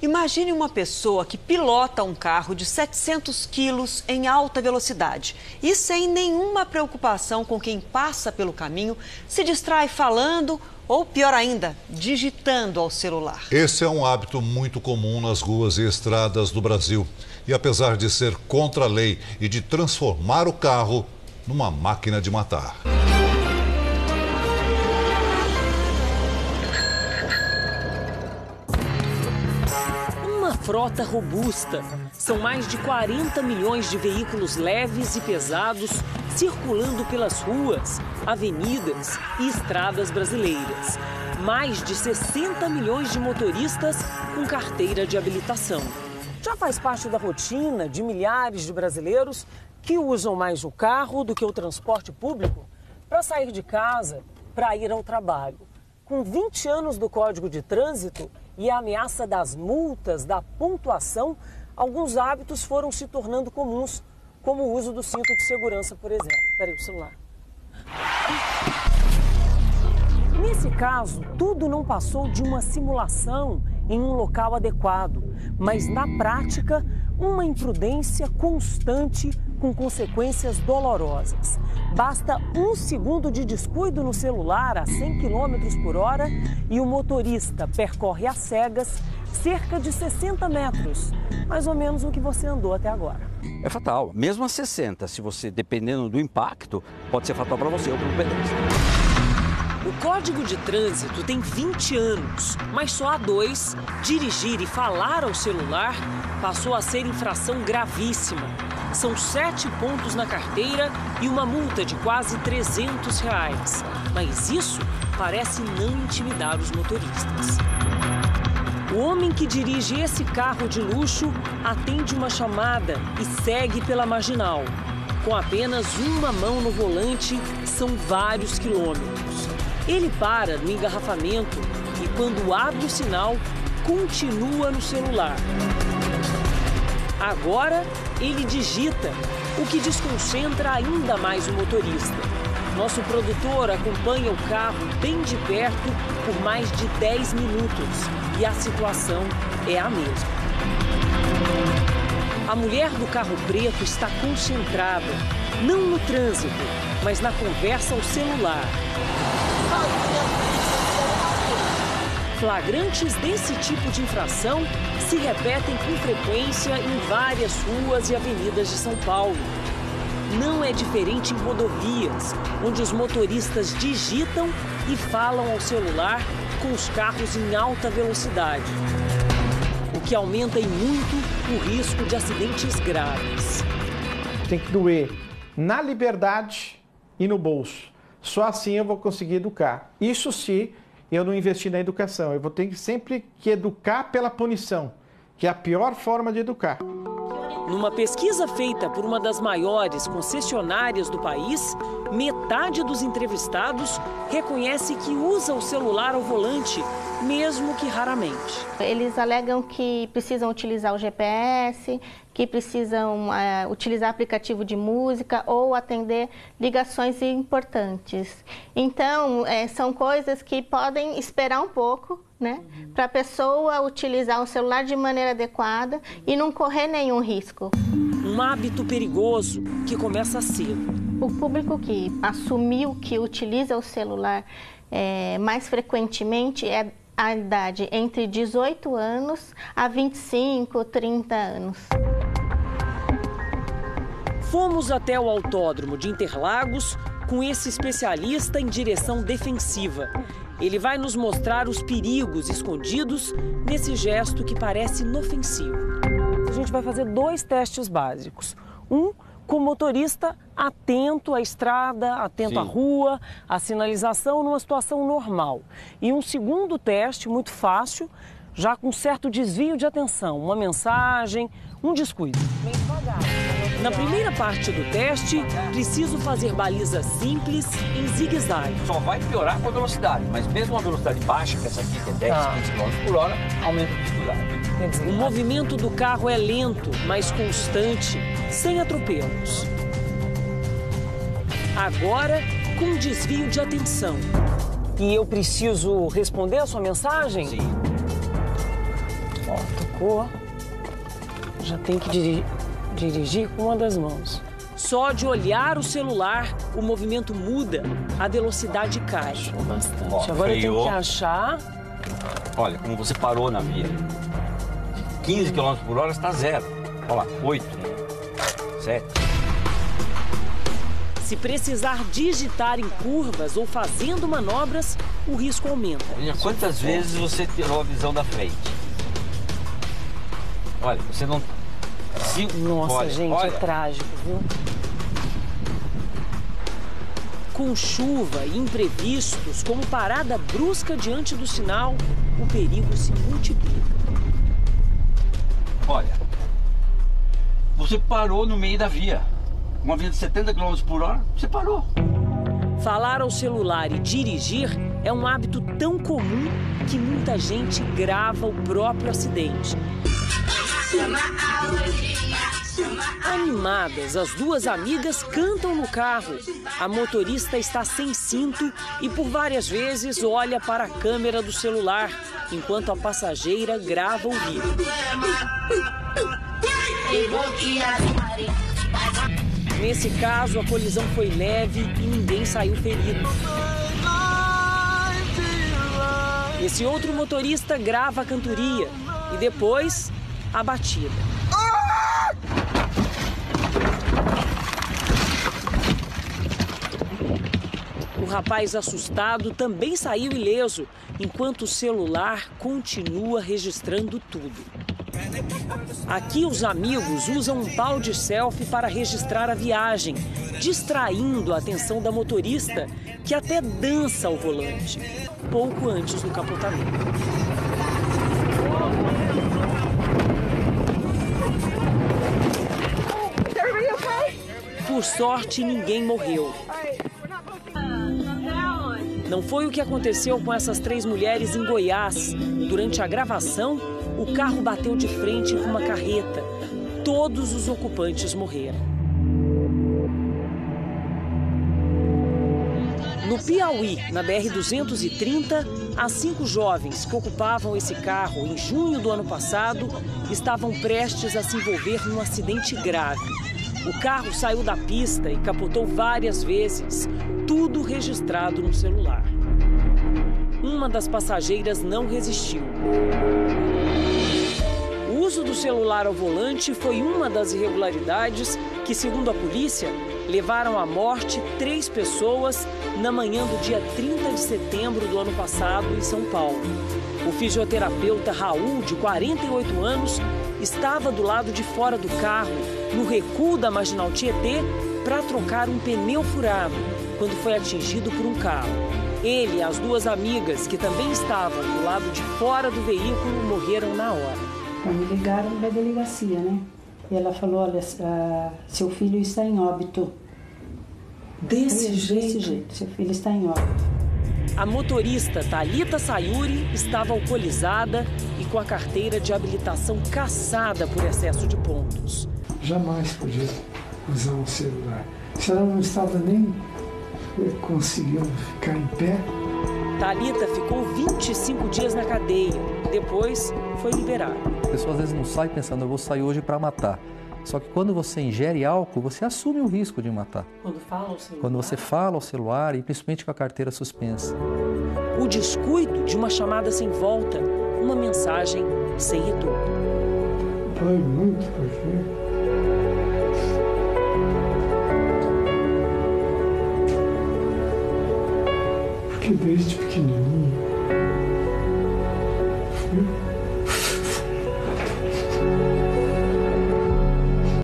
Imagine uma pessoa que pilota um carro de 700 quilos em alta velocidade e sem nenhuma preocupação com quem passa pelo caminho, se distrai falando ou, pior ainda, digitando ao celular. Esse é um hábito muito comum nas ruas e estradas do Brasil. E apesar de ser contra a lei e de transformar o carro numa máquina de matar. Frota robusta. São mais de 40 milhões de veículos leves e pesados circulando pelas ruas, avenidas e estradas brasileiras. Mais de 60 milhões de motoristas com carteira de habilitação. Já faz parte da rotina de milhares de brasileiros que usam mais o carro do que o transporte público para sair de casa, para ir ao trabalho. Com 20 anos do Código de Trânsito e a ameaça das multas, da pontuação, alguns hábitos foram se tornando comuns, como o uso do cinto de segurança, por exemplo. Peraí, o celular. Nesse caso, tudo não passou de uma simulação em um local adequado, mas na prática, uma imprudência constante com consequências dolorosas. Basta 1 segundo de descuido no celular a 100 km por hora e o motorista percorre às cegas cerca de 60 metros, mais ou menos o que você andou até agora. É fatal, mesmo a 60, se você, dependendo do impacto, pode ser fatal para você ou para o pedestre. O Código de Trânsito tem 20 anos, mas só há 2, dirigir e falar ao celular passou a ser infração gravíssima. São 7 pontos na carteira e uma multa de quase R$300. Mas isso parece não intimidar os motoristas. O homem que dirige esse carro de luxo atende uma chamada e segue pela marginal. Com apenas uma mão no volante, são vários quilômetros. Ele para no engarrafamento e, quando abre o sinal, continua no celular. Agora, ele digita, o que desconcentra ainda mais o motorista. Nosso produtor acompanha o carro bem de perto por mais de 10 minutos e a situação é a mesma. A mulher do carro preto está concentrada, não no trânsito, mas na conversa ao celular. Flagrantes desse tipo de infração se repetem com frequência em várias ruas e avenidas de São Paulo. Não é diferente em rodovias, onde os motoristas digitam e falam ao celular com os carros em alta velocidade, o que aumenta em muito o risco de acidentes graves. Tem que doer na liberdade e no bolso. Só assim eu vou conseguir educar. Isso se eu não investir na educação. Eu vou ter sempre que educar pela punição, que é a pior forma de educar. Numa pesquisa feita por uma das maiores concessionárias do país, metade dos entrevistados reconhece que usa o celular ao volante, mesmo que raramente. Eles alegam que precisam utilizar o GPS, que precisam utilizar aplicativo de música ou atender ligações importantes. Então, são coisas que podem esperar um pouco, né, para a pessoa utilizar o celular de maneira adequada e não correr nenhum risco. Um hábito perigoso que começa cedo. O público que assumiu que utiliza o celular mais frequentemente é a idade entre 18 anos a 25, 30 anos. Fomos até o autódromo de Interlagos com esse especialista em direção defensiva. Ele vai nos mostrar os perigos escondidos nesse gesto que parece inofensivo. A gente vai fazer 2 testes básicos. Um com o motorista atento à estrada, atento à rua, à sinalização numa situação normal. E um segundo teste muito fácil, já com certo desvio de atenção, uma mensagem, um descuido. Na primeira parte do teste, preciso fazer balizas simples em zigue-zague. Só vai piorar com a velocidade, mas mesmo uma velocidade baixa, que essa aqui que é 10, 15 km por hora, aumenta a dificuldade. O movimento do carro é lento, mas constante, sem atropelos. Agora, com desvio de atenção. E eu preciso responder a sua mensagem? Sim. Ó, ficou, já tem que dirigir com uma das mãos. Só de olhar o celular, o movimento muda, a velocidade cai. Bastante. Ó, agora freou. eu tenho que achar... Olha, como você parou na via. 15 km por hora está 0. Olha lá, 8, 7. Se precisar digitar em curvas ou fazendo manobras, o risco aumenta. Veja quantas vezes você tirou a visão da frente. Olha, você não... Nossa, olha, gente, olha. é trágico, viu? Com chuva e imprevistos, como parada brusca diante do sinal, o perigo se multiplica. Olha, você parou no meio da via. Uma via de 70 km por hora, você parou. Falar ao celular e dirigir é um hábito tão comum que muita gente grava o próprio acidente. Animadas, as duas amigas cantam no carro. A motorista está sem cinto e por várias vezes olha para a câmera do celular, enquanto a passageira grava o vídeo. Nesse caso, a colisão foi leve e ninguém saiu ferido. Esse outro motorista grava a cantoria e depois a batida. O rapaz assustado também saiu ileso, enquanto o celular continua registrando tudo. Aqui os amigos usam um pau de selfie para registrar a viagem, distraindo a atenção da motorista, que até dança ao volante, pouco antes do capotamento. Por sorte, ninguém morreu. Não foi o que aconteceu com essas 3 mulheres em Goiás. Durante a gravação, o carro bateu de frente com uma carreta. Todos os ocupantes morreram. No Piauí, na BR-230, as 5 jovens que ocupavam esse carro em junho do ano passado estavam prestes a se envolver num acidente grave. O carro saiu da pista e capotou várias vezes, tudo registrado no celular. Uma das passageiras não resistiu. O uso do celular ao volante foi uma das irregularidades que, segundo a polícia, levaram à morte 3 pessoas na manhã do dia 30 de setembro do ano passado em São Paulo. O fisioterapeuta Raul, de 48 anos, estava do lado de fora do carro, no recuo da Marginal Tietê, para trocar um pneu furado, quando foi atingido por um carro. Ele e as 2 amigas, que também estavam do lado de fora do veículo, morreram na hora. Me ligaram da delegacia, né? E ela falou, olha, seu filho está em óbito. Desse jeito, seu filho está em óbito. A motorista Thalita Sayuri estava alcoolizada e com a carteira de habilitação cassada por excesso de pontos. Jamais podia usar um celular. Se ela não estava nem conseguindo ficar em pé. Thalita ficou 25 dias na cadeia. Depois foi liberada. A pessoa às vezes não sai pensando, eu vou sair hoje para matar. Só que quando você ingere álcool, você assume o risco de matar. Quando você fala ao celular e principalmente com a carteira suspensa. O descuido de uma chamada sem volta, uma mensagem sem retorno. Dói muito, porque... Porque desde pequenininho fui